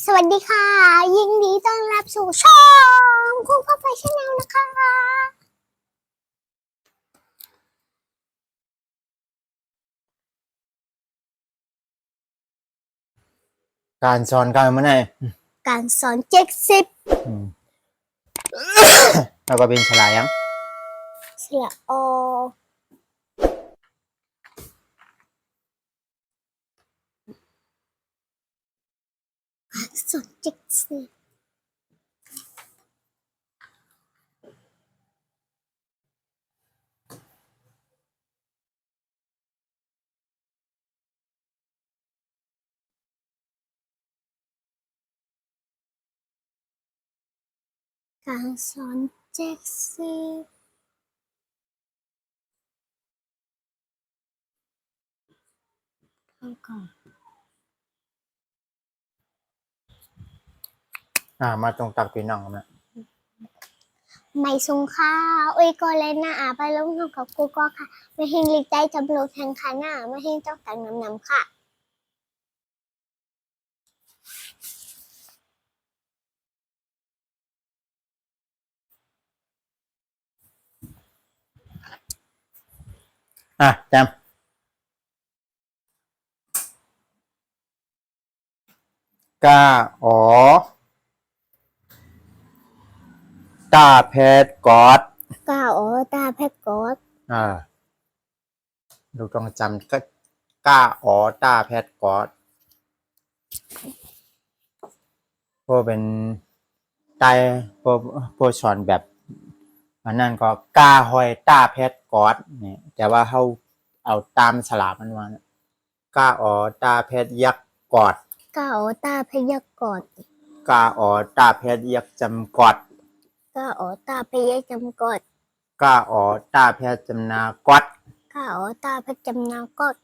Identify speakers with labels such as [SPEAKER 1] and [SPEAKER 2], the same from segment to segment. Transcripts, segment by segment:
[SPEAKER 1] สวัสดีค่ะยินดีต้อนรับสู่ช่องคุณพ่อไฟชาแนลนะคะ
[SPEAKER 2] การสอนการมันไง
[SPEAKER 1] การสอน70
[SPEAKER 2] แล้วก็เป็นฉลายัง
[SPEAKER 1] สระอการสอน70การสอน70แล้วก็
[SPEAKER 2] มาตรงตักพี่น้องนะ
[SPEAKER 1] ไม่สงค่าอุ้ยก็เลยนะไปลงห้องกับกูก็ค่ะไม่เฮงลิกใจจำโลกแทงขาหน้าไม่เฮงเจ้าตังน้ำค่ะ
[SPEAKER 2] จำกาอ๋อตาเพชรกอด
[SPEAKER 1] ก้าอ๋อตาแพทกอด
[SPEAKER 2] ดูต้องจำก็กาอ๋อตาเพชรกอดพวกเป็นไตพวกสอนแบบอันนั้นก็กาหอยตาเพชรกอดเนี่ยแต่ว่าเขาเอาตามฉลากมันว่ากาอ๋อตาเพชรยักษ์กอด
[SPEAKER 1] ก้าอ๋อตาพยักกอด
[SPEAKER 2] กาอ๋อตาเพชรยักษ์จำกอด
[SPEAKER 1] ก้าอ๋อตาพยักจำกอด
[SPEAKER 2] กาอ๋อตาเพชรจำนากอด
[SPEAKER 1] ก้าอ๋อตาพจำนากอด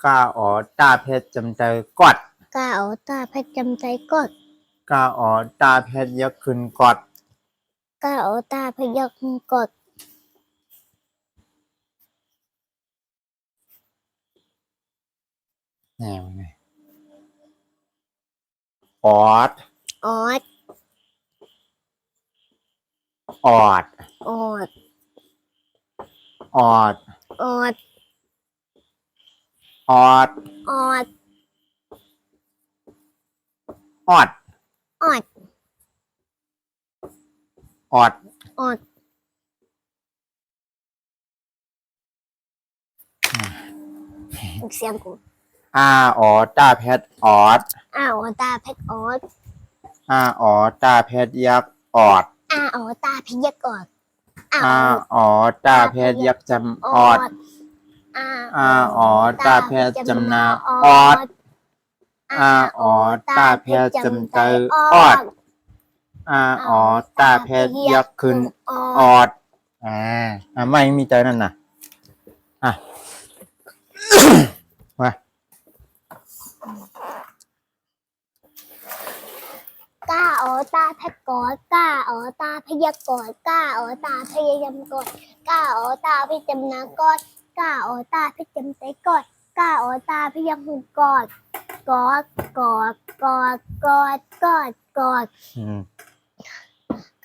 [SPEAKER 2] กาอ๋อตาเพชรจำใจกอด
[SPEAKER 1] กาอ๋อตาพจำใจกอด
[SPEAKER 2] กาอ๋อตาเพชรยักษ์ขึ้นกอด
[SPEAKER 1] กาอ๋อตาพยักกอด
[SPEAKER 2] แนวไงออด
[SPEAKER 1] ออด
[SPEAKER 2] ออด
[SPEAKER 1] ออด
[SPEAKER 2] ออด
[SPEAKER 1] ออด
[SPEAKER 2] ออด
[SPEAKER 1] ออด
[SPEAKER 2] ออด
[SPEAKER 1] ออด
[SPEAKER 2] ออด
[SPEAKER 1] ออดเสียงกู
[SPEAKER 2] อ๋อตาเพชรออด
[SPEAKER 1] อ๋อตาเพชรออด
[SPEAKER 2] อ๋อตาเพชรยักษ์ออด
[SPEAKER 1] อ๋อตาพยักกอด
[SPEAKER 2] อ๋อตาเพชรยักษ์จำออดอ๋อตาเพชรจำนาออดอ๋อตาเพชรจำใจออดอ๋อตาเพชรยักษ์ขึ้นออดไม่มีใจนั่นน่ะมา
[SPEAKER 1] กาอ๋อตาเพชรกอดกาอ๋อตาพยักกอดกาอ๋อตาพยายามกอดกาอ๋อตาพจำนากอดกาอ๋อตาพจำใจกอดกาอ๋อตาพยักหุ่นกอดกอดกอดกอดกอดกอดกอด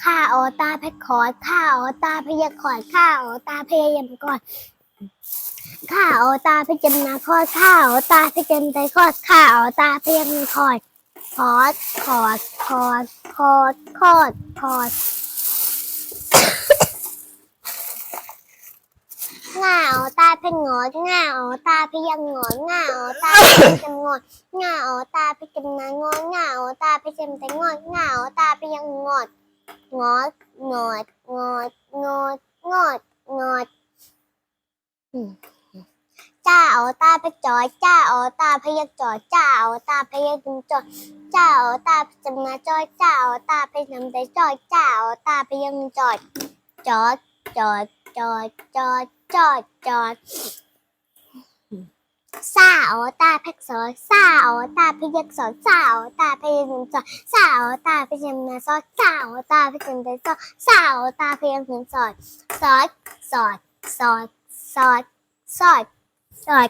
[SPEAKER 1] ข้าอ๋อตาเพชรขอดข้าอ๋อตาพยักขอดข้าอ๋อตาพยายามกอดข้าอ๋อตาพจำนาคอดข้าอ๋อตาพจำใจคอดข้าอ๋อตาพยักคอดคอดคอดคอดคอดคอดคอดง่าอ๋อตาเพงอดง่าอ๋อตาพยังงอดง่าอ๋อตาพจำงอดง่าอ๋อตาพจำนางอดง่าอ๋อตาพจำใจงอดง่าอ๋อตาพยังงอดงอดงอดงอดงอดงอดงอดจ้าอ๋อตาพจอยจ้าอ๋อตาพยักจอดจ้าอ๋อตาพยักจจอดจ้าอ๋อตาพจำนาจอยจ้าอ๋อตาพจำใจจอยจ้าอ๋อตาพยังจอดจอดจอดจอดจอดจอดจอดซาอ๋อตาเพกสอนซาอ๋อตาพยักสอนซาอ๋อตาพยักจอดซาอ๋อตาพจำนาซอดซาอ๋อตาพจำใจซอดซาอ๋อตาพยักสอนสอดสอดสอดสอดสอดสอด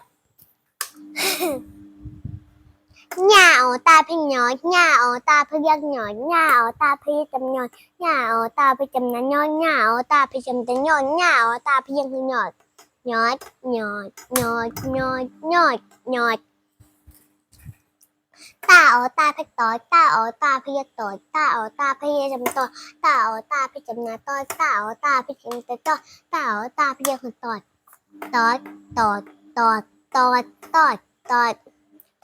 [SPEAKER 1] nhà ở ta phi nhỏ nhà ở ta phi dân nhỏ nhà ở ta phi chấm nhỏ nhà ở ta phi chấm nhỏ nhà ở ta phi chấm tên nhỏ nhà ở ta phi dân nhỏ nhỏ nhỏ nhỏ nhỏ nhỏ nhỏ ta ở ta phi tỏi ta ở ta phi tỏi ta ở ta phi chấm tỏi ta ở ta phi chấm nhỏ tỏi ta ở ta phi chấm tên tỏi ta ở ta phi dân tỏi tỏi tỏi tỏi tỏi tỏi tỏi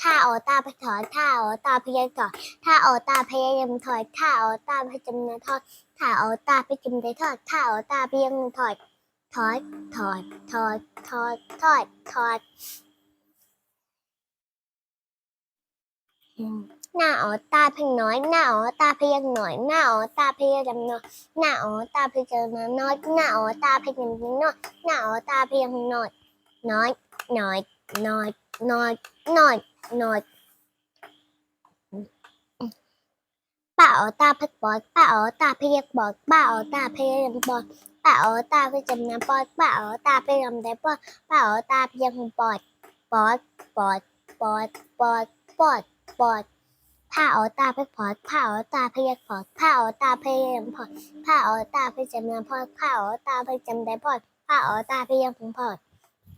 [SPEAKER 1] ถ้าออตาไปถอนถ้าออตาพยายถอนถ้าออตาพยายามถอยถ้าออตาพยายามทอดถ้าออตาพยายามทอดถ้าออตาพยายามถอยถอยถอยถอยถอยถอยถอยหน้าออตาเพียงน้อยหน้าออตาเพียงหน่อยหน้าออตาเพียงน้อยหน้าออตาเพียงน้อยหน้าออตาเพียงน้อยหน้าออตาเพียงน้อยน้อยน้อยน้อยน้อยน้อยน้อยป้าอ๋อตาเพชรบอดป้าอ๋อตาเพชรบอดป้าอ๋อตาเพชรบอดป้าอ๋อตาเพชรน้ำปอดป้าอ๋อตาเพชรได้ปอดป้าอ๋อตาเพชรปอดปอดปอดปอดปอดปอดปอดผ้าอ๋อตาเพชรปอดผ้าอ๋อตาเพชรปอดผ้าอ๋อตาเพชรปอดผ้าอ๋อตาเพชรน้ำปอดผ้าอ๋อตาเพชรได้ปอดผ้าอ๋อตาเพชรปอด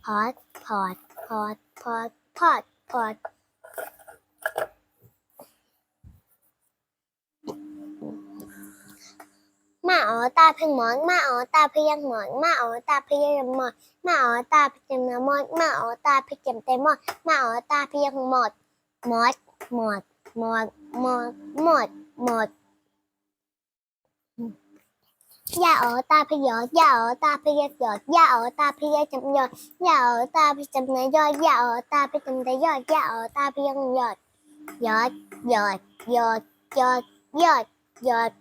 [SPEAKER 1] ปอดปอดปอดปอดปอดปอดมาอ๋อตาเพ่งหมอนมาอ๋อตาเพียงหมอนมาอ๋อตาเพียงหมอนมาอ๋อตาเพียงหมอนมาอ๋อตาเพียงเต็มหมอนมาอ๋อตาเพียงหมดหมดหมดหมดหมดหมดหมดอย่าอ๋อตาเพียงอย่าอ๋อตาเพียงหยอดอย่าอ๋อตาเพียงจำหยอดอย่าอ๋อตาเพียงจำในยอดอย่าอ๋อตาเพียงจำในยอดอย่าอ๋อตาเพียงหยอดหยอดหยอดหยอดหยอดหยอดหยอด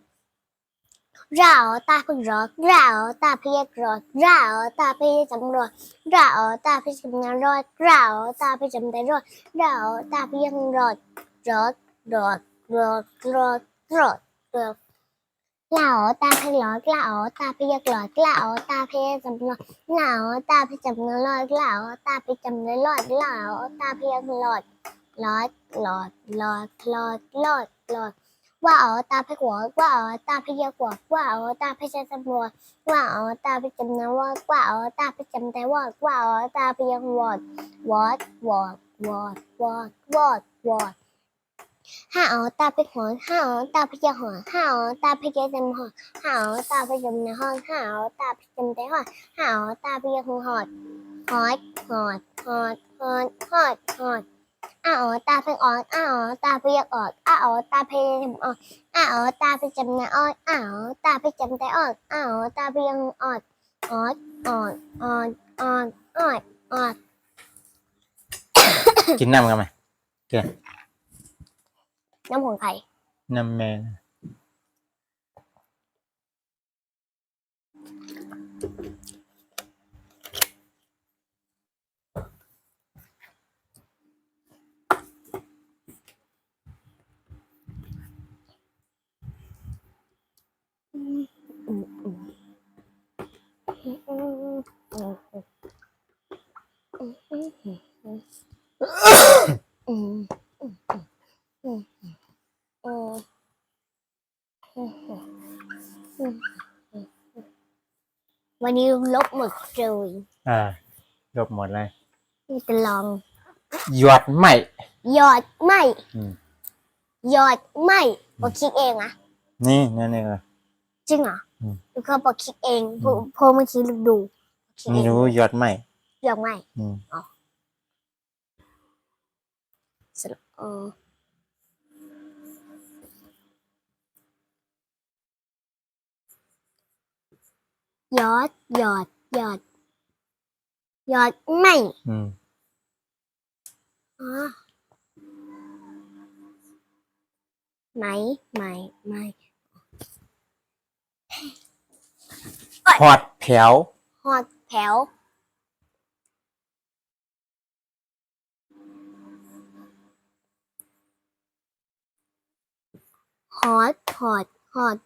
[SPEAKER 1] เราตาพึ่งรอเราตาเพียกรอเราตาเพียจำรอเราตาเพียจำนารอดเราตาเพียจำได้รอดเราตาเพียงรอดรอดรอดรอดรอดรอดรอดเราตาเพียรอดเราตาเพียกรอดเราตาเพียจำรอดเราตาเพียจำนารอดเราตาเพียจำได้รอดเราตาเพียงรอดรอดรอดรอดรอดรอดรอดว่าอ๋อตาเพหัวว่าอ๋อตาเพยกวกว่าอ๋อตาเพชรตำรวจว่าอ๋อตาเพจำนาวว่าอ๋อตาเพจำแต่ว่าอ๋อตาเพยังวอดวอดวอดวอดวอดวอดวอดห้าอ๋อตาเพหัวห้าอ๋อตาเพยหัวห้าอ๋อตาเพยจำหัวห้าอ๋อตาเพจำในห้องห้าอ๋อตาเพจำแต่ห้องห้าอ๋อตาเพยหัวหอดหอดหอดหอดหอดหอดหอดอ๋อตาเพ่งออดอ๋อตาเพียกออดอ๋อตาเพียงออดอ๋อตาเพียจำนะออดอ๋อตาเพียจำแต่ออดอ๋อตาเพียงออดออดออดออดออดออดออด
[SPEAKER 2] กินน้ำกันไหม
[SPEAKER 1] น้ำของใคร
[SPEAKER 2] น้ำแม่
[SPEAKER 1] วันนี้ลบหมดเลย
[SPEAKER 2] ลบหมดเลย
[SPEAKER 1] จะลอง
[SPEAKER 2] หยอดไหม
[SPEAKER 1] หยอดไม่
[SPEAKER 2] อืม
[SPEAKER 1] หยอดไม่บอกคิดเองอะ
[SPEAKER 2] นี่นั่นเองเลย
[SPEAKER 1] จริงเหรอ
[SPEAKER 2] อืม
[SPEAKER 1] หรือเขาบอกคิดเองพอเมื่อกี้ดูคิด
[SPEAKER 2] ไม่
[SPEAKER 1] เอง
[SPEAKER 2] รู้หยอดไหม
[SPEAKER 1] หยอดไม่
[SPEAKER 2] อืม
[SPEAKER 1] เออหยอดหยอดหยอดหยอดไม่
[SPEAKER 2] อืม
[SPEAKER 1] อ๋อไม่ไม่
[SPEAKER 2] หอดแผว
[SPEAKER 1] หอดแถวหอดหอดหอด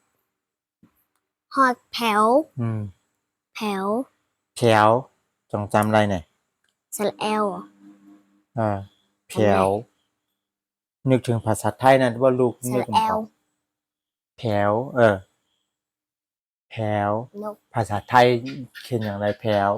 [SPEAKER 1] หอดแถว
[SPEAKER 2] อืม
[SPEAKER 1] แถว
[SPEAKER 2] แผวจงจำอะไรหน่อย
[SPEAKER 1] สระแอล
[SPEAKER 2] แผว นึกถึงภาษาไทยนะว่าลูก
[SPEAKER 1] ส
[SPEAKER 2] นึก
[SPEAKER 1] ระ
[SPEAKER 2] ไม่
[SPEAKER 1] แอ
[SPEAKER 2] อ
[SPEAKER 1] ล
[SPEAKER 2] อกแผวแผวน
[SPEAKER 1] ก
[SPEAKER 2] ภาษาไทยเขียนอย่างไรแผว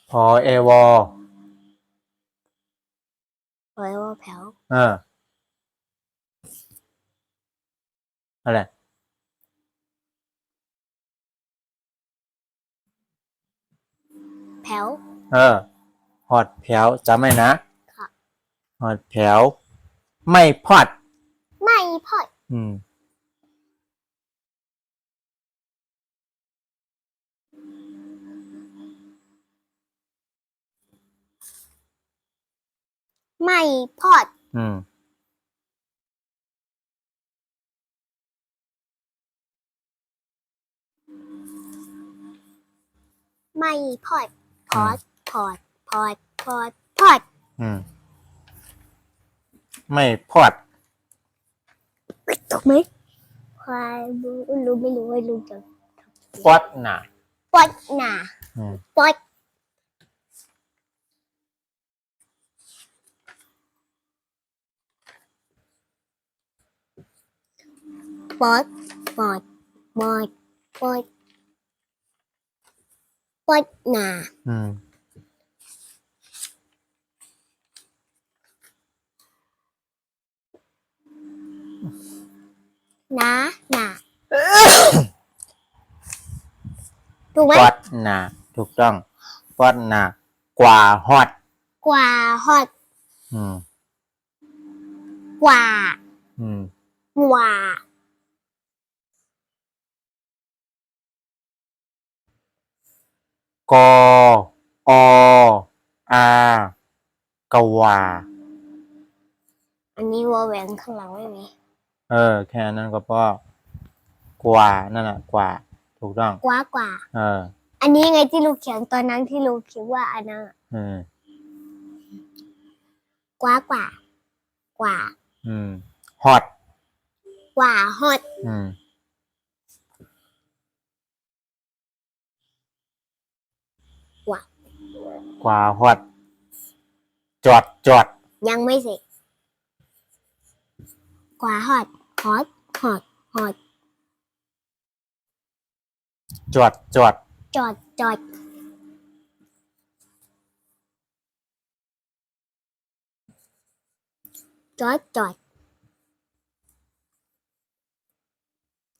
[SPEAKER 2] พอเอวอ
[SPEAKER 1] เรียกว่าแผว
[SPEAKER 2] อะไร
[SPEAKER 1] แผว
[SPEAKER 2] ฮอดแผวจำไว้นะ
[SPEAKER 1] ค่ะ
[SPEAKER 2] ฮอดแผวไม่พอด
[SPEAKER 1] ไม่พอด ไม่พอด ไม่พอดพอดพอดพอดพอดพอด
[SPEAKER 2] ไม่พอด
[SPEAKER 1] ถูกไหมควายรู้ไม่รู้ไม่รู้จัง
[SPEAKER 2] ปอดน่ะ
[SPEAKER 1] ปอดหนาปอดปอดปอดปอดปอดปอดหนา หนาหนาถูกไหม
[SPEAKER 2] ปอดน่ะถูกต้องปอดน่ะกว่าฮอด
[SPEAKER 1] กว่าฮอด กว่า กว่า
[SPEAKER 2] กออากว่า
[SPEAKER 1] อันนี้วอแหวนข้างหลังไม่มี
[SPEAKER 2] แค่นั้นก็พอกว่านั่นแหละกว่า ถูกต้อง
[SPEAKER 1] กว่ากว่า
[SPEAKER 2] อ
[SPEAKER 1] อันนี้ไงที่ลูกเขียนตอนนั้นที่ลูกคิดว่าอันนั้น กว่ากว่ากว่า
[SPEAKER 2] ฮอต
[SPEAKER 1] กว่าฮอต กว่า
[SPEAKER 2] กว่าฮอตจอดจอด
[SPEAKER 1] ยังไม่เสร็จกว่าฮอตฮอตฮอตฮอต
[SPEAKER 2] จอดจอด
[SPEAKER 1] จอดจอดจอดจอด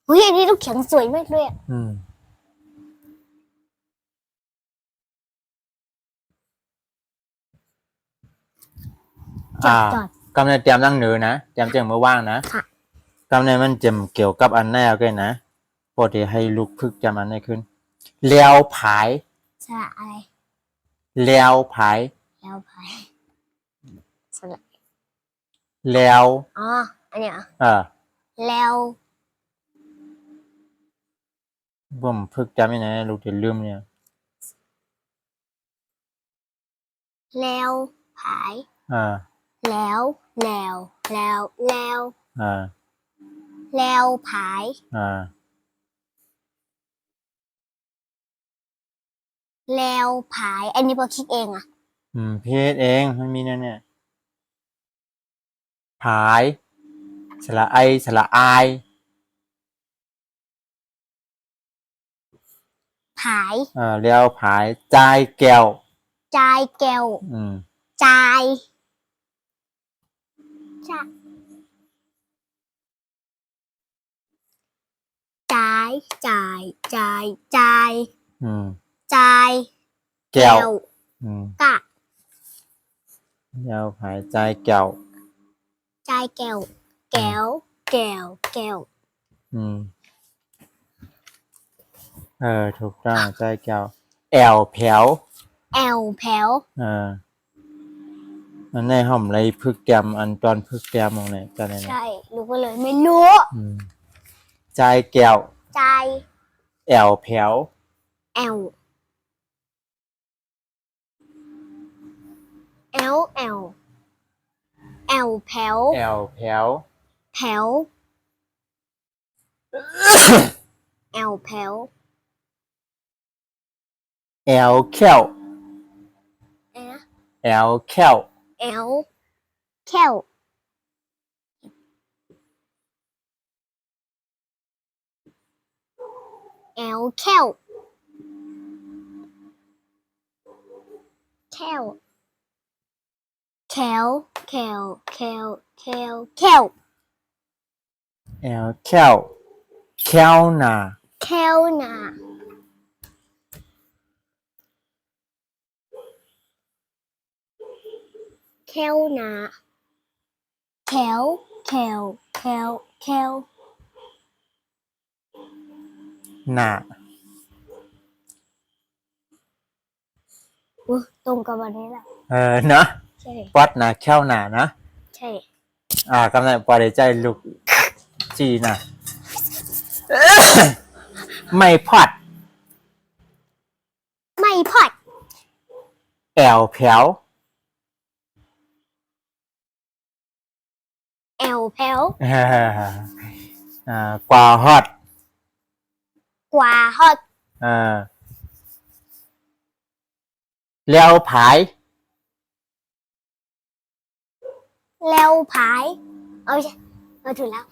[SPEAKER 1] เฮ้ยอันนี้ลูกเขียนสวยมากเลยอะ จอดจอด
[SPEAKER 2] กำเนิดเตรียมนั่งหนือนะเตรียมเจียงมือว่างนะ
[SPEAKER 1] ค่ะ
[SPEAKER 2] กำเนิดมันเจมเกี่ยวกับอันแรกเลยนะปกติให้ลูกพึกจำอันนี้ขึ้นแล้วผาย
[SPEAKER 1] สระอะไร
[SPEAKER 2] แล้วผาย
[SPEAKER 1] แล้วไปสระ
[SPEAKER 2] แล้ว
[SPEAKER 1] อ๋ออันเนี้ยเหรอ แล้ว
[SPEAKER 2] ผมพึกจำไม่ไหนลูกจะลืมเนี่ย
[SPEAKER 1] แล้วผาย แล้วแล้วแล้วแล้วผาย แล้วผาย อันนี้พอคิดเองอะ
[SPEAKER 2] เพศเองมันมีนั่นเนี่ยผายสระไอสระอาย
[SPEAKER 1] ผาย
[SPEAKER 2] แล้วผายจายแก้ว
[SPEAKER 1] จายแก้ว จายจะจ่ายจ่ายจ่ายจ่ายจ่าย
[SPEAKER 2] แก้ว
[SPEAKER 1] กะ
[SPEAKER 2] แล้วผายจายแก้ว
[SPEAKER 1] จ่ายแก้วแก้วแก้วแก้ว
[SPEAKER 2] ถูกต้องจายแก้วแอวแผว
[SPEAKER 1] แอลแผว
[SPEAKER 2] อันในห้องไรพึกแกมอันตอนพึกแกมมองไหนกันเนี่ย
[SPEAKER 1] ใช่ลูกก็เลยไม่รู้
[SPEAKER 2] จายแก้ว
[SPEAKER 1] จ่าย
[SPEAKER 2] แอวแผว
[SPEAKER 1] แอลแอลแอลแอลแผว
[SPEAKER 2] แอวแผว
[SPEAKER 1] แผว แอลแผว
[SPEAKER 2] แอลแค้ว
[SPEAKER 1] อะไรนะ
[SPEAKER 2] แอลแค้ว
[SPEAKER 1] แอลแค้วแอลแค้วแค้วแขวแขวแขวแขวแขว
[SPEAKER 2] แอลแค้วแค้วหนา
[SPEAKER 1] แขวหนาแขวหนาแขวแขวแขวแขว
[SPEAKER 2] หนา
[SPEAKER 1] ตรงกับวันนี้แหละ
[SPEAKER 2] เนาะ
[SPEAKER 1] ใช่
[SPEAKER 2] ป๊อดหนาแค้วหนานะ
[SPEAKER 1] ใช่
[SPEAKER 2] กำลังพอได้ใจลูกจีนะ ไม่พอด
[SPEAKER 1] ไม่พอด
[SPEAKER 2] แอลแผว
[SPEAKER 1] แอลแผว
[SPEAKER 2] กว่าฮอด
[SPEAKER 1] กว่าฮอด
[SPEAKER 2] แล้วผาย
[SPEAKER 1] แล้วผายเอาใช่เอาถูกแล้ว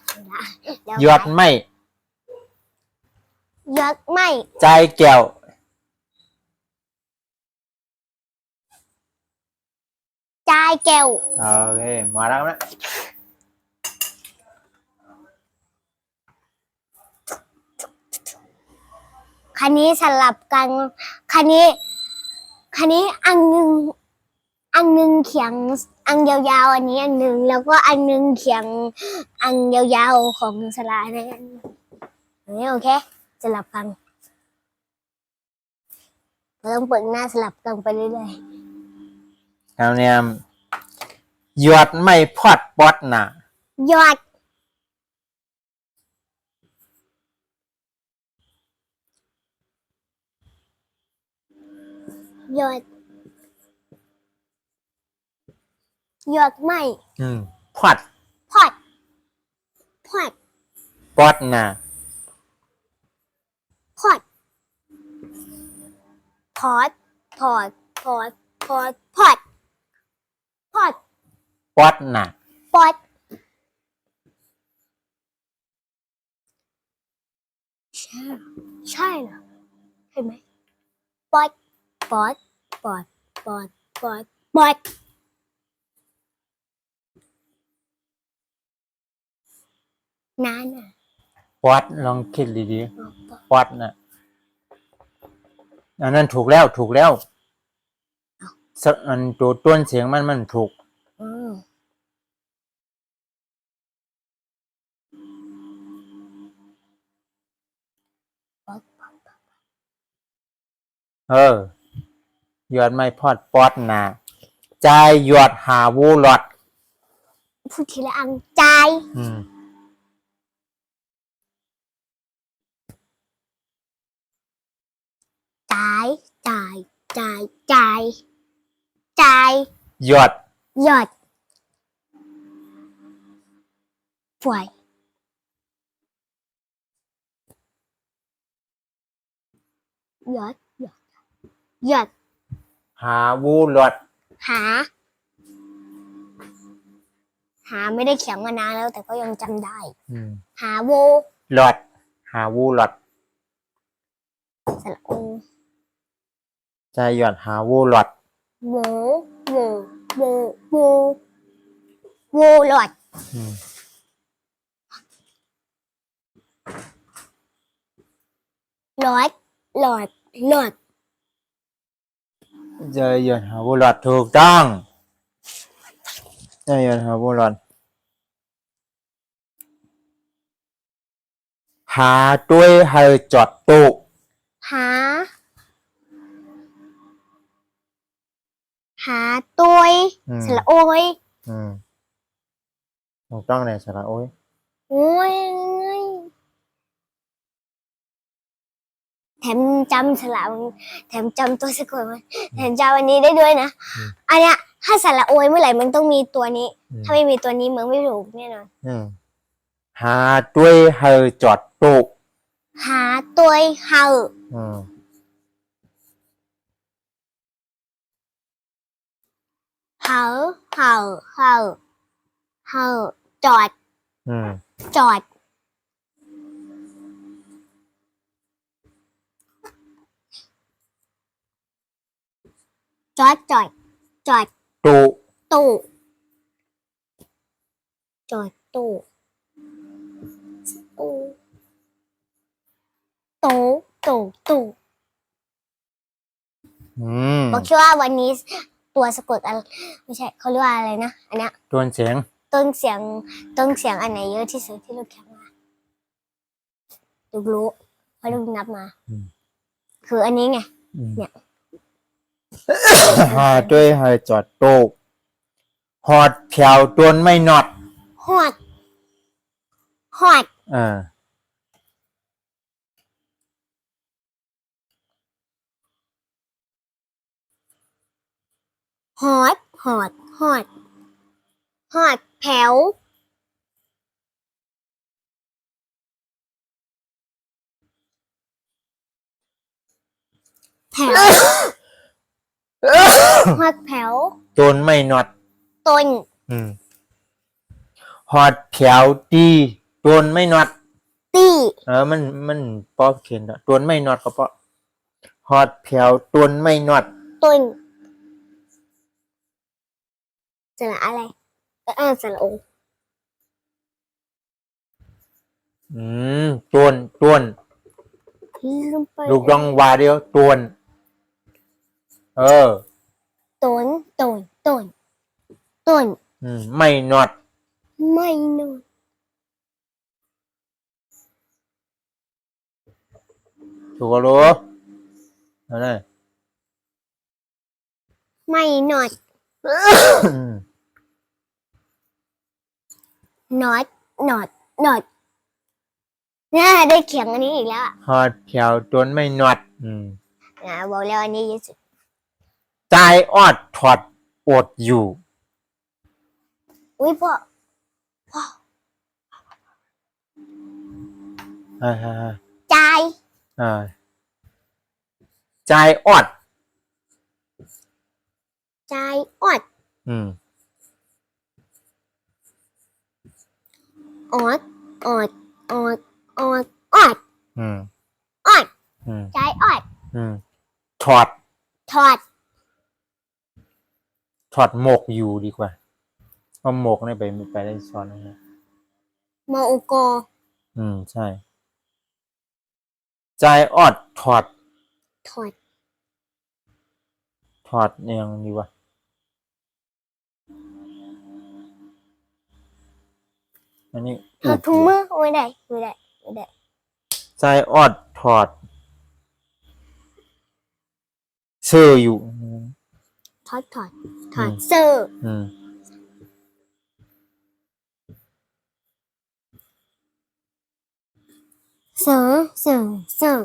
[SPEAKER 1] แล้ว
[SPEAKER 2] ยอดไม่
[SPEAKER 1] ยอดไม่
[SPEAKER 2] ใจแก้ว
[SPEAKER 1] จ่ายแก้ว
[SPEAKER 2] โอเคมาแล้วนะ
[SPEAKER 1] คันนี้สลับกันคันนี้อันหนึ่งเขียงอันยาวๆอันนี้อันหนึ่งแล้วก็อันหนึ่งเขียงอันยาวๆของสลาเนี่ยอันนี้โอเคสลับกันเราต้องเปิดหน้าสลับกันไปเรื่อย
[SPEAKER 2] แล้วเนี่ยยอดไม่พอดป๊อดหนา
[SPEAKER 1] ๆยอดยอดยอดไม่
[SPEAKER 2] พอด
[SPEAKER 1] พอดพอด
[SPEAKER 2] ป๊อดหนา
[SPEAKER 1] พอดพอดพอดพอดพอดพอดพอด
[SPEAKER 2] ป๊อดหนา
[SPEAKER 1] ปอดใช่เหรอเห็นไหมปอดปอดปอดปอดปอดปอดนานอ่ะ
[SPEAKER 2] ป๊อดลองคิดดีๆป๊อดน่ะอันนั้นถูกแล้วอันตัวต้นเสียงมันถูก
[SPEAKER 1] อืมปอด
[SPEAKER 2] ยอดไม่พอดป๊อดหนาใจยอดหาวูหลอด
[SPEAKER 1] พูดทีละอันใจายจ่ายจ่ายจ่ายจ่ายจ่าย
[SPEAKER 2] ยอด
[SPEAKER 1] หยอดป่วยหยอดหยอดหยอด
[SPEAKER 2] หาวูหลอด
[SPEAKER 1] หาไม่ได้เขียนมานานแล้วแต่ก็ยังจำได้ หาโว
[SPEAKER 2] หลอด หาวูหลอด
[SPEAKER 1] สระโอ
[SPEAKER 2] ใจยอดหาวูหลอด
[SPEAKER 1] โวโวโวโวโวหลอดหลอดหลอดหลอด
[SPEAKER 2] ใจยอดหาวูหลอดถูกต้องใจยอดหาวูหลอดหาด้วยให้จอดตุ
[SPEAKER 1] หาตัวสระโอย
[SPEAKER 2] ถูกต้องเลยสระโอ้ย
[SPEAKER 1] โอ้ยแถมจำสระแถมจำตัวสะกดมันแถมจำอันนี้ได้ด้วยนะอันเนี้ยถ้าสระโอยเมื่อไหร่มันต้องมีตัวนี้ ถ้าไม่มีตัวนี้มึงไม่ถูกแน่นอน
[SPEAKER 2] หาด้วยให้จอดต ตุ
[SPEAKER 1] หาตัวเห่า
[SPEAKER 2] อืม
[SPEAKER 1] เห่าเห่าเห่าเห่าจอด
[SPEAKER 2] อืม
[SPEAKER 1] จอดจอดจอดจอด
[SPEAKER 2] ตุ
[SPEAKER 1] ตู้จอดตู้ตู้ตู้ตู้ตู้
[SPEAKER 2] อืม
[SPEAKER 1] บอกคิดว่าวันนี้ตัวสะกดอะไรไม่ใช่เขาเรียกว่าอะไรนะอันเนี้ย
[SPEAKER 2] ตัวนเสียง
[SPEAKER 1] ต้นเสียงอันไหนเยอะที่สุดที่ลูกแคปมาลูกรู้เพราะลูกนับมา
[SPEAKER 2] อืม
[SPEAKER 1] คืออันนี้ไง
[SPEAKER 2] อืม
[SPEAKER 1] เนี่ย
[SPEAKER 2] หาด้วยหาจอดโตกหอดแผวตวนไม่นอด
[SPEAKER 1] หอดหอด
[SPEAKER 2] อ่า
[SPEAKER 1] หอดหอดหอดหอดแผวแผวหอดแผว
[SPEAKER 2] ตวนไม่นอด
[SPEAKER 1] ต้น
[SPEAKER 2] อืมหอดแผวตีตวนไม่นอด
[SPEAKER 1] ตี้
[SPEAKER 2] มันป๊อเขียนตวนไม่นอดก็เพราะหอดแผวตวนไม่นอด
[SPEAKER 1] ต้นสระอะไรสระโอ
[SPEAKER 2] อืมตวน
[SPEAKER 1] ลืมไป
[SPEAKER 2] ลูกลองว่าเดียวตวน เออ
[SPEAKER 1] ต้นต้นต้นต้น
[SPEAKER 2] อืม ไม่นอด
[SPEAKER 1] ไม่นอน
[SPEAKER 2] ถูกก็รู้นั่นแหละ
[SPEAKER 1] ไม่นอน
[SPEAKER 2] อืม
[SPEAKER 1] นอดนอดนอดน่าได้เขียงอันนี้อีกแล้วอะ
[SPEAKER 2] หอดแผวตวนไม่นอด อืม
[SPEAKER 1] บอกแล้วอันนี้เยอะสุด
[SPEAKER 2] ใจออดถอดอดอยู่
[SPEAKER 1] อุ้ยพ่อ
[SPEAKER 2] อ่า
[SPEAKER 1] ใจาย
[SPEAKER 2] อ่าใจออด
[SPEAKER 1] ใจายออด
[SPEAKER 2] อืม
[SPEAKER 1] ออดออดออดออดออด
[SPEAKER 2] อืม
[SPEAKER 1] ออด
[SPEAKER 2] อืม
[SPEAKER 1] ใจายออด
[SPEAKER 2] อืม ถอด
[SPEAKER 1] ถอด
[SPEAKER 2] ถอดหมกอยู่ดีกว่าเพราะหมกเนี่ยไปได้ซ้อนนะฮะ
[SPEAKER 1] มอโอกอ
[SPEAKER 2] อืม ใช่ ใจออดถอด
[SPEAKER 1] ถอด
[SPEAKER 2] ถอดยังดีวะอันนี้
[SPEAKER 1] ถอดถุงมือไม่ได้ไม่ได้ไม่ได้
[SPEAKER 2] ใจออดถอดเชื่ออยู่
[SPEAKER 1] ถอดถอดถ
[SPEAKER 2] อื
[SPEAKER 1] อด
[SPEAKER 2] ม
[SPEAKER 1] เสื้อ
[SPEAKER 2] อืม
[SPEAKER 1] เสือเสือเสือ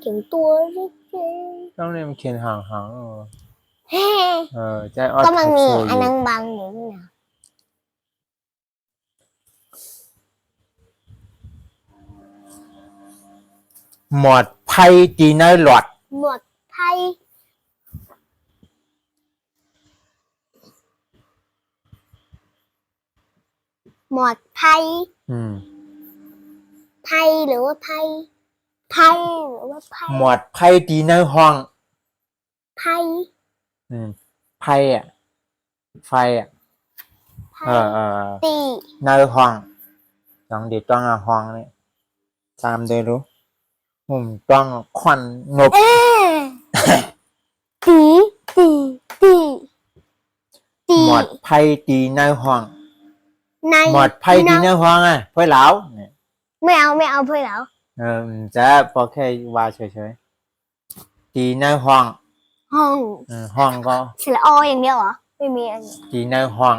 [SPEAKER 1] เขียนตัวเล็ก
[SPEAKER 2] ต้องเรียนเขียนห่างๆ
[SPEAKER 1] ๆเฮ้
[SPEAKER 2] ใจออด
[SPEAKER 1] ก็มันมี
[SPEAKER 2] ถอดเสื้ออ
[SPEAKER 1] อัน
[SPEAKER 2] ยู่
[SPEAKER 1] นังบางอยู่นี่นะ
[SPEAKER 2] หมอดไพ่ตีน้อยหลอด
[SPEAKER 1] หมวดไทยหมวดไทย
[SPEAKER 2] อืม
[SPEAKER 1] ไทยหรือว่าไทยไทยหรือว่าไทย
[SPEAKER 2] หมอดไพ่ตีน้อยห้อง
[SPEAKER 1] ไทย
[SPEAKER 2] อืม ไพ่อ่ะ ไฟอ่ะ
[SPEAKER 1] ไท
[SPEAKER 2] เอย อ
[SPEAKER 1] ตี
[SPEAKER 2] น้อยห้องต้องเด็ดต้องเอาห้องนี่ตามเดรู้ผมต้องควันนบ
[SPEAKER 1] เอ๊ะตีตีตีตี
[SPEAKER 2] หมอดไพ่ตีน้อยห้อง
[SPEAKER 1] ใน
[SPEAKER 2] หมอดไพ่ตีน้อยห้องอ่ะเพื่อเหลาเนี่ย
[SPEAKER 1] ไม่เอาเพื่อนแล้ว
[SPEAKER 2] จะพอแค่ว่าเฉยๆตีน้อยห้อง
[SPEAKER 1] ห้อง
[SPEAKER 2] ห้องก็
[SPEAKER 1] สระออย่างเดียวเหรอไม่มีอันอื่น
[SPEAKER 2] ตีน้อยห้อง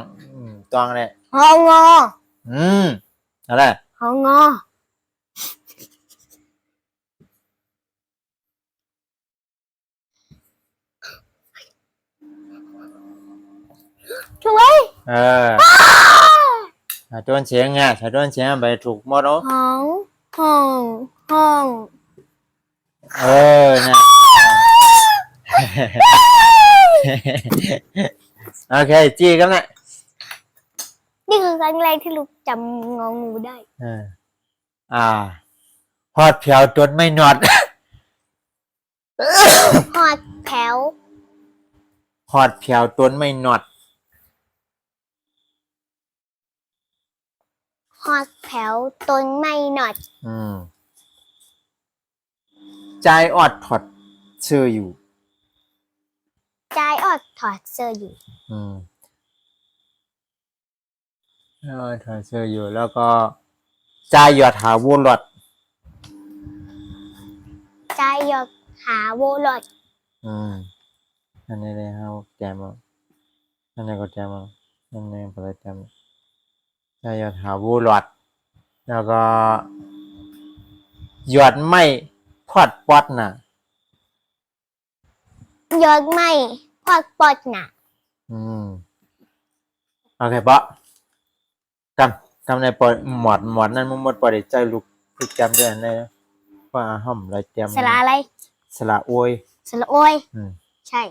[SPEAKER 2] ต้องเลย
[SPEAKER 1] ห้องงอ
[SPEAKER 2] อะไร
[SPEAKER 1] ห้องงอช่วย
[SPEAKER 2] เออ ชาต้นเสียงอ่ะชาต้นเสียงไปถูกหมดเนาะ
[SPEAKER 1] ห้องห้องห้อง
[SPEAKER 2] นะ โอเคจี้กันนะ
[SPEAKER 1] นี่คือครั้งแรกที่ลูกจำงองูได้
[SPEAKER 2] เออฮอดแผวจนไม่นอด
[SPEAKER 1] หอดแถว
[SPEAKER 2] ฮอดแผวจนไม่นอด
[SPEAKER 1] หอดแถวต้นไม่หนอด
[SPEAKER 2] ใจออดถอดเชื่ออยู่
[SPEAKER 1] ใจออดถอดเสื้ออยู่
[SPEAKER 2] ถอดเสื้ออยู่แล้วก็ใจหยอดหาวูหลอด
[SPEAKER 1] ใจหยอกหาโวลอด
[SPEAKER 2] อันนี้เลยครับแจมอันนี้ก็แจมอันนี้ก็เลยแจมใจหยอดหาวูหลอด แล้วก็หยอดไม่พอดปอดน่ะ
[SPEAKER 1] ยอดไม่พอดปอดหนา
[SPEAKER 2] โอเคปะกำในปอดหมอดนั่นมันหมดปอดใจลูกพึกจำได้อันไหนว่าห้อมอะไรจำ
[SPEAKER 1] สระอะไร
[SPEAKER 2] สละอวย
[SPEAKER 1] สระโอย ใช่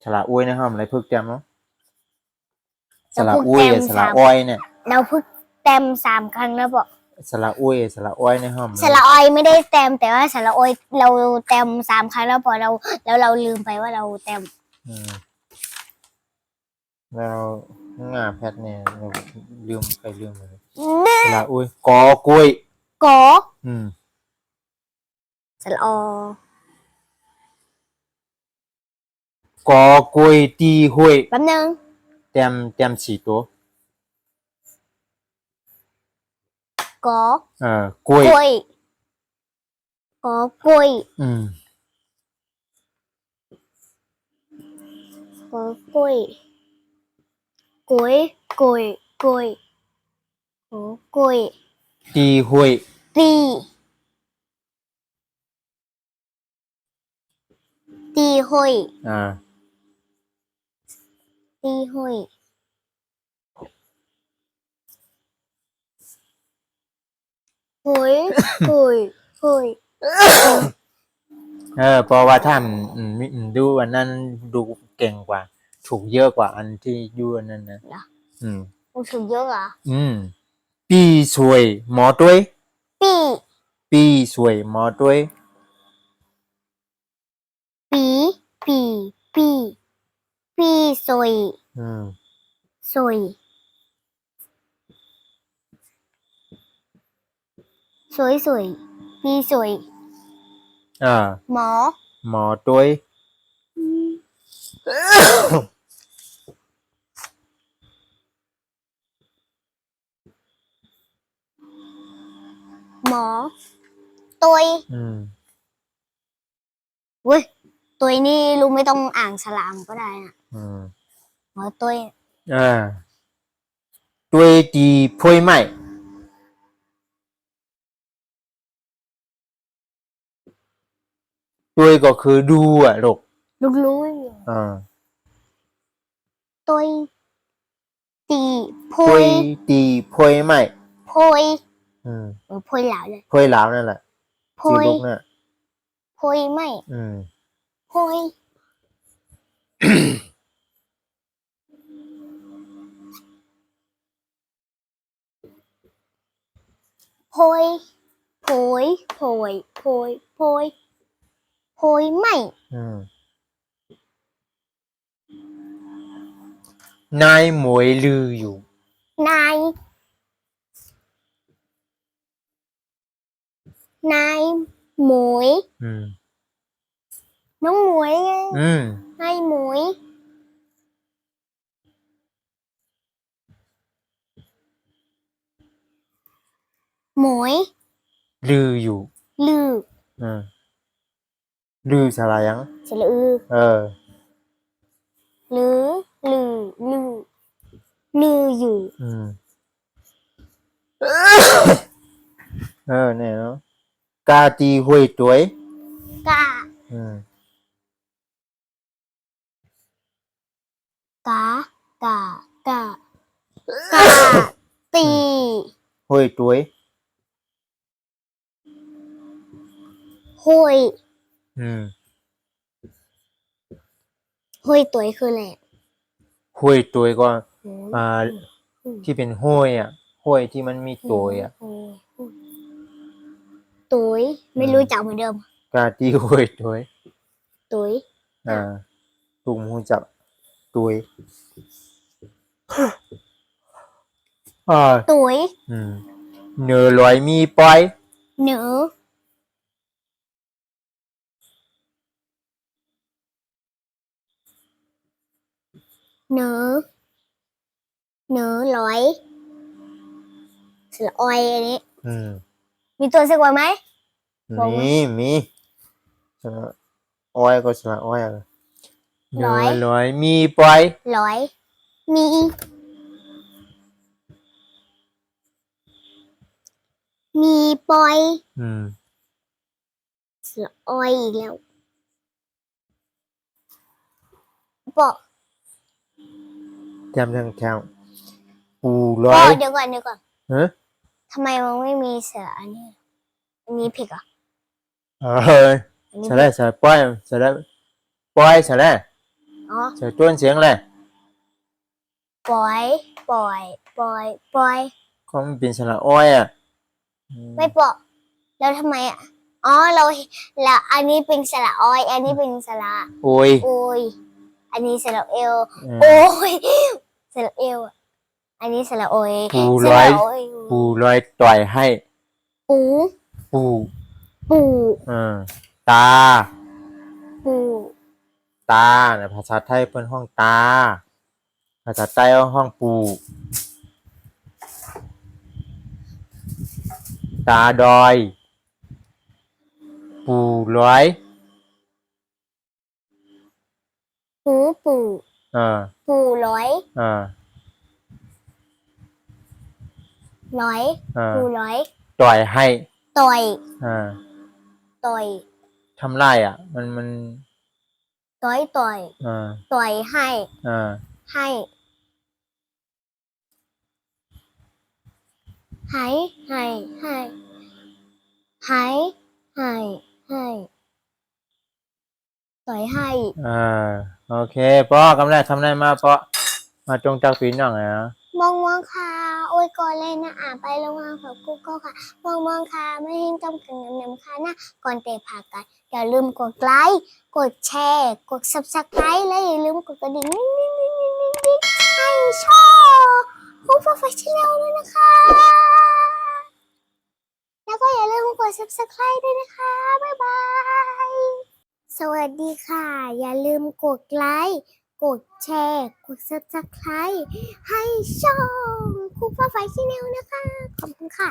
[SPEAKER 2] สละอวยนะห้อมอะไรพึกจำเนาะส
[SPEAKER 1] เรา
[SPEAKER 2] ละ
[SPEAKER 1] พึก
[SPEAKER 2] อวย
[SPEAKER 1] เต็ม
[SPEAKER 2] สละ
[SPEAKER 1] สาม
[SPEAKER 2] อ้อยเนี่ย
[SPEAKER 1] เราพึกเต็ม3 ครั้งแล้วบอก
[SPEAKER 2] สละอวยสละอ้อยในห้อม
[SPEAKER 1] สระออยไม่ได้เต็มแต่ว่าสระโอยเราเต็ม3 ครั้งแล้วพอเราลืมไปว่าเราเต็ม
[SPEAKER 2] แล้วงาแพทเนี่ยเราลืมเลยสละอวยกอกล้วย
[SPEAKER 1] กอ สระออก
[SPEAKER 2] อกล้วยตีห้วย
[SPEAKER 1] แป๊บนึง
[SPEAKER 2] เต็ม4 ตัว
[SPEAKER 1] กอก
[SPEAKER 2] ล้วย
[SPEAKER 1] กล้วยกอกล้วยกอกล้วยกล้วยกล้วยกล้วยกอกล้วย
[SPEAKER 2] ตีห้วย
[SPEAKER 1] ตีห้อยตีห้อยโหยโหยโหย
[SPEAKER 2] เพราะว่าถ้าดูอันนั้นดูเก่งกว่า ถูกเยอะกว่าอันที่ยูอันนั้นนะ
[SPEAKER 1] มันถูกเยอะเหรอ
[SPEAKER 2] ปีสวยหมอต้วย
[SPEAKER 1] ปี
[SPEAKER 2] สวยหมอต้วย
[SPEAKER 1] ปีสวยสวยปีสวยหมอ
[SPEAKER 2] ต้วย
[SPEAKER 1] หมอตัวเว้ยตัวนี่ลุงไม่ต้องอ่านสลามก็ได้นะหมอตัว
[SPEAKER 2] ต้วยตีพวยไหมต้วยก็คือดูอ่ะลูก
[SPEAKER 1] รู้ตัวตีพ
[SPEAKER 2] ต้
[SPEAKER 1] ว
[SPEAKER 2] วย ยตีพวยไหม
[SPEAKER 1] พวยพวยหลาวเลย
[SPEAKER 2] พวยหลาวนั่นแหละ
[SPEAKER 1] พวย
[SPEAKER 2] ลูกน่ะ
[SPEAKER 1] พวยไม่พวยพวยพวยพวยพวยพวยพวยไม่
[SPEAKER 2] นายหมวยลืออยู่
[SPEAKER 1] นายหมวยน้องหมวยไงนายหมวยหมวย
[SPEAKER 2] ลืออยู่
[SPEAKER 1] ลือ
[SPEAKER 2] ลือสลายัง
[SPEAKER 1] สระอือลืออยู่
[SPEAKER 2] เนี่ยเนาะกาตีห้วยต้วย
[SPEAKER 1] กา ตี
[SPEAKER 2] ห้วยตัวย
[SPEAKER 1] ห้วย
[SPEAKER 2] อืม
[SPEAKER 1] ห้วยตัวคืออะไรอะ
[SPEAKER 2] ห้วยตัวยก็
[SPEAKER 1] อืม
[SPEAKER 2] อ่า
[SPEAKER 1] อืม
[SPEAKER 2] ที่เป็นห้วยอ่ะห้วยที่มันมีตัวยอ่ะ
[SPEAKER 1] ตุยไม่รู้จักเหมือนเดิม
[SPEAKER 2] กาที่ห้วยตัวย
[SPEAKER 1] ตุย
[SPEAKER 2] ตุ่มหูจักตัวย
[SPEAKER 1] ตุย
[SPEAKER 2] เนื้อลอยมีปอย
[SPEAKER 1] หนูหนูหนูร้อยสระออยอันนี้ มีตัวสะกดไหม บอกว่า
[SPEAKER 2] มีสระอ้อยก็สระอ้อยอะเนื้
[SPEAKER 1] ร้อย
[SPEAKER 2] อลอยมีปอย
[SPEAKER 1] ร้อยมีมีปอยสระออยอีกแล้วบอก
[SPEAKER 2] จำทั้งแถวปูล
[SPEAKER 1] บ
[SPEAKER 2] อ
[SPEAKER 1] อย กเดี๋ยวก่อน
[SPEAKER 2] ฮะ
[SPEAKER 1] ทำไมมันไม่มีเสืออันนี้อันนี้ผิดเหรอ อันนี้
[SPEAKER 2] สระสระปอยสระปอยสระ
[SPEAKER 1] อ๋อ
[SPEAKER 2] สระต้นเสียงแหละ
[SPEAKER 1] ปอยปอยปอยปอย
[SPEAKER 2] ก็มันเป็นสระอ้อยอ่ะ
[SPEAKER 1] ไม่บอกแล้วทำไมอ่ะอ๋อเราแล้วอันนี้เป็นสระออย อันนี้เป็นสระ
[SPEAKER 2] โอ้ย
[SPEAKER 1] โอยอันนี้สระเอล
[SPEAKER 2] อืม
[SPEAKER 1] โอ้ยสระเอลอะอันนี้สระโอย
[SPEAKER 2] ปู
[SPEAKER 1] ส
[SPEAKER 2] ร้อย
[SPEAKER 1] ระโอย
[SPEAKER 2] ปูลอยต่อยให้
[SPEAKER 1] ปู
[SPEAKER 2] ปู
[SPEAKER 1] ปู
[SPEAKER 2] ตา
[SPEAKER 1] ปู
[SPEAKER 2] ตาเนี่ยภาษาไทยเป็นห้องตา ภาษาใต้ห้องปู ตาดอย ปูร้อย
[SPEAKER 1] ปูปู
[SPEAKER 2] อ่า
[SPEAKER 1] ปูร้อย
[SPEAKER 2] อ่า
[SPEAKER 1] ร้อย
[SPEAKER 2] อ่า
[SPEAKER 1] ปูร้อย
[SPEAKER 2] ต่อยให้
[SPEAKER 1] ต่อย
[SPEAKER 2] อ่า
[SPEAKER 1] ต่อย
[SPEAKER 2] ทำไรอ่ะ มัน
[SPEAKER 1] ต่อยต่อย
[SPEAKER 2] อ่า
[SPEAKER 1] ต่อยให้
[SPEAKER 2] อ่า
[SPEAKER 1] ให้ให้ให้ให้ให้ให้ต่อยให้
[SPEAKER 2] โอเคป้อกำไรทำไรมาป้อมาจงจักปีน้องไงนะ
[SPEAKER 1] มองมองค่ะโอ้ยก่อนเลยนะไปโรงงานของกูก็ค่ะมองมองค่ะไม่ให้ต้มกันน้ำค่ะนะก่อนเตะผักกันอย่าลืมกดไลค์กดแชร์กด subscribe และอย่าลืมกดกระดิ่งนิ่งให้ช่องคุณฟ้าไฟชิลด้วยนะคะ แล้วก็อย่าลืมกด subscribe ด้วยนะคะ บ๊ายบาย สวัสดีค่ะ อย่าลืมกดไลค์กดแชร์กด subscribe ให้ช่องคุณฟ้าไฟชิลนะคะ ขอบคุณค่ะ